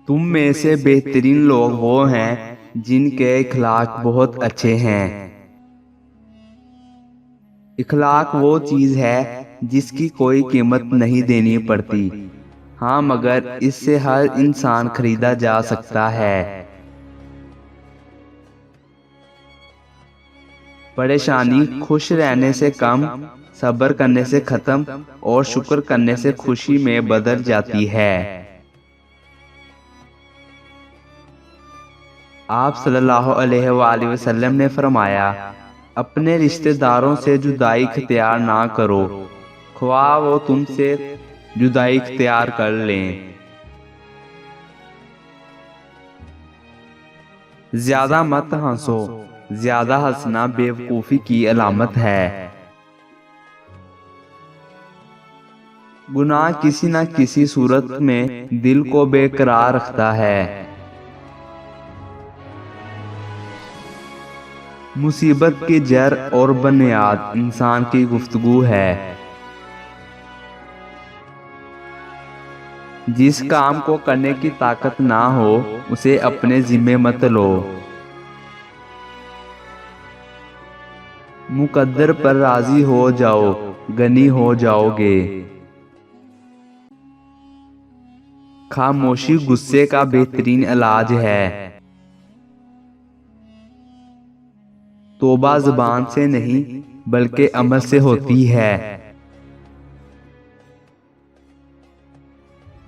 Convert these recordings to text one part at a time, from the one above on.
تم میں سے بہترین لوگ وہ ہیں جن کے اخلاق بہت اچھے ہیں۔ اخلاق وہ چیز ہے جس کی کوئی قیمت نہیں دینی پڑتی، ہاں مگر اس سے ہر انسان خریدا جا سکتا ہے۔ پریشانی خوش رہنے سے کم، صبر کرنے سے ختم اور شکر کرنے سے خوشی میں بدل جاتی ہے۔ آپ صلی اللہ علیہ وآلہ وسلم نے فرمایا، اپنے رشتہ داروں سے جدائی اختیار نہ کرو، خواہ وہ تم سے جدائی اختیار کر لیں۔ زیادہ مت ہنسو، زیادہ ہنسنا بیوقوفی کی علامت ہے۔ گناہ کسی نہ کسی صورت میں دل کو بے قرار رکھتا ہے۔ مصیبت کی جڑ اور بنیاد انسان کی گفتگو ہے۔ جس کام کو کرنے کی طاقت نہ ہو اسے اپنے ذمہ مت لو۔ مقدر پر راضی ہو جاؤ، غنی ہو جاؤ گے۔ خاموشی غصے کا بہترین علاج ہے۔ توبہ زبان سے نہیں بلکہ عمل سے ہوتی ہے۔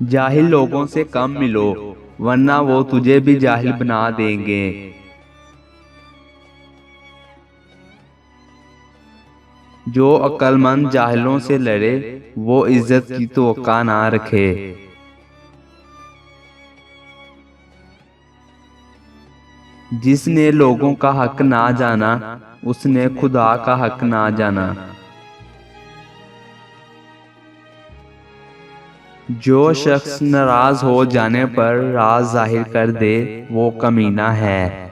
جاہل لوگوں سے کم ملو ورنہ وہ تجھے بھی جاہل بنا دیں گے۔ جو عقل مند جاہلوں سے لڑے وہ عزت کی توقع نہ رکھے۔ جس نے لوگوں کا حق نہ جانا اس نے خدا کا حق نہ جانا۔ جو شخص ناراض ہو جانے پر راز ظاہر کر دے وہ کمینہ ہے۔